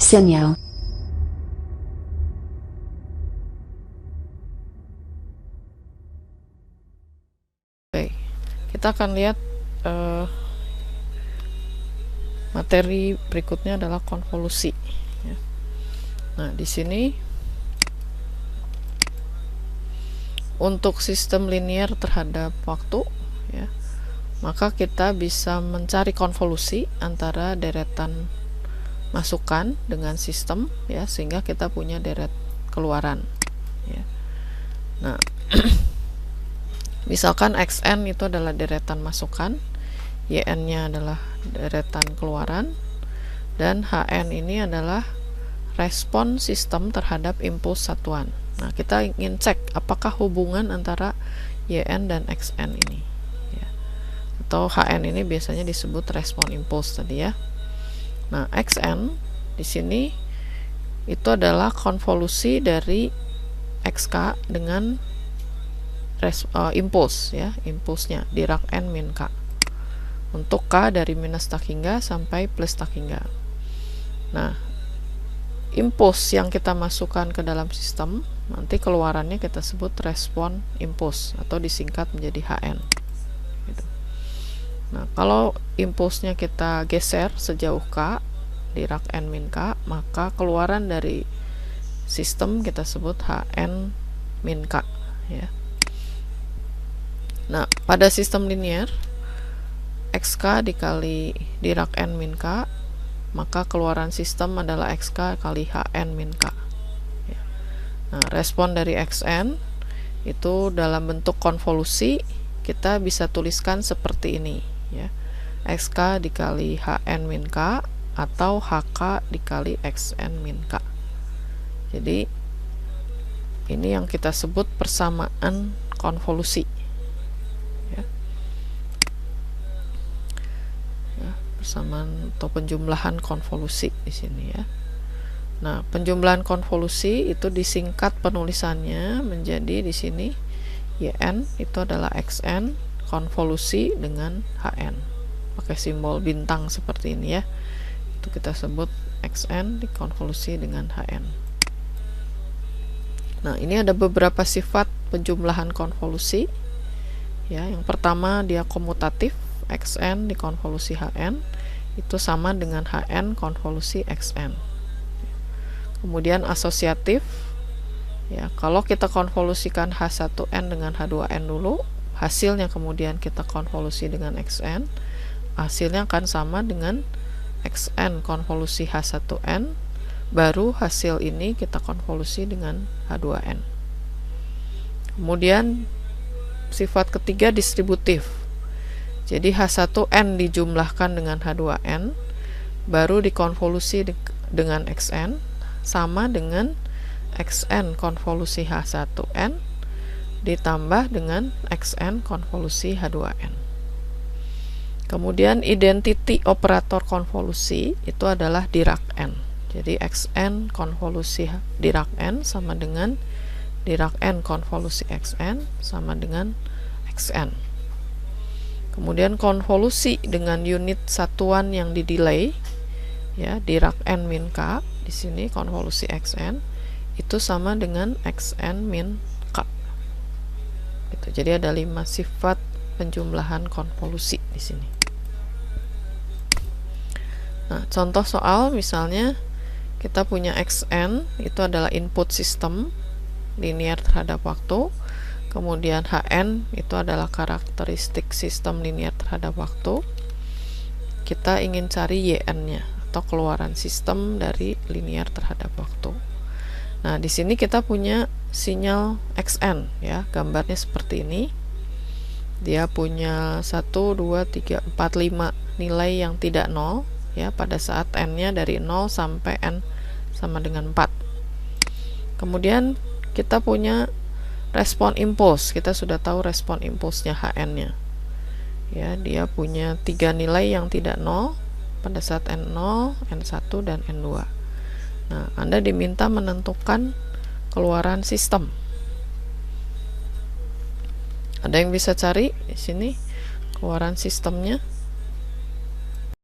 sinyal. Oke, kita akan lihat materi berikutnya adalah konvolusi. Ya. Nah, di sini untuk sistem linear terhadap waktu, ya, maka kita bisa mencari konvolusi antara deretan masukan dengan sistem, ya, sehingga kita punya deret keluaran. Ya. Nah, misalkan xn itu adalah deretan masukan, yn-nya adalah deretan keluaran, dan hn ini adalah respon sistem terhadap impuls satuan. Nah, kita ingin cek apakah hubungan antara yn dan xn ini, ya. Atau hn ini biasanya disebut respon impuls tadi, ya. Nah, xn di sini itu adalah konvolusi dari xk dengan impuls, ya, impulsnya Dirac n min k untuk k dari minus tak hingga sampai plus tak hingga. Nah, impuls yang kita masukkan ke dalam sistem, nanti keluarannya kita sebut respon impuls atau disingkat menjadi hn, gitu. Nah, kalau impulsnya kita geser sejauh k Dirac n min k, maka keluaran dari sistem kita sebut hn min k, ya. Nah, pada sistem linear xk dikali Dirac n min k, maka keluaran sistem adalah xk kali hn min k, ya. Nah, respon dari xn itu dalam bentuk konvolusi kita bisa tuliskan seperti ini, ya, xk dikali hn min k atau hk dikali xn min k. Jadi ini yang kita sebut persamaan konvolusi, ya. Persamaan atau penjumlahan konvolusi di sini, ya. Nah, penjumlahan konvolusi itu disingkat penulisannya menjadi di sini yn itu adalah xn konvolusi dengan hn, pakai simbol bintang seperti ini, ya. Itu kita sebut xn dikonvolusi dengan hn. Nah, ini ada beberapa sifat penjumlahan konvolusi, ya. Yang pertama, dia komutatif, xn dikonvolusi hn itu sama dengan hn konvolusi xn. Kemudian asosiatif, ya, kalau kita konvolusikan H1n dengan H2n dulu, hasilnya kemudian kita konvolusi dengan xn, hasilnya akan sama dengan xn konvolusi H1n, baru hasil ini kita konvolusi dengan H2n. Kemudian sifat ketiga distributif, jadi H1n dijumlahkan dengan H2n baru dikonvolusi dengan xn sama dengan xn konvolusi H1n ditambah dengan xn konvolusi H2n. Kemudian identity operator konvolusi itu adalah Dirac n. Jadi xn konvolusi Dirac n sama dengan Dirac n konvolusi xn sama dengan xn. Kemudian konvolusi dengan unit satuan yang didelay, ya, Dirac n min k, di sini konvolusi xn itu sama dengan xn min k. Gitu. Jadi ada 5 sifat penjumlahan konvolusi di sini. Nah, contoh soal misalnya kita punya xn itu adalah input sistem linear terhadap waktu, kemudian hn itu adalah karakteristik sistem linear terhadap waktu. Kita ingin cari yn-nya atau keluaran sistem dari linear terhadap waktu. Nah, di sini kita punya sinyal xn, ya, gambarnya seperti ini. Dia punya 1, 2, 3, 4, 5 nilai yang tidak 0, ya, pada saat n-nya dari 0 sampai n sama dengan 4. Kemudian kita punya respon impuls. Kita sudah tahu respon impulsnya hn-nya. Ya, dia punya 3 nilai yang tidak 0 pada saat n0, n1 dan n2. Nah, Anda diminta menentukan keluaran sistem. Ada yang bisa cari di sini keluaran sistemnya?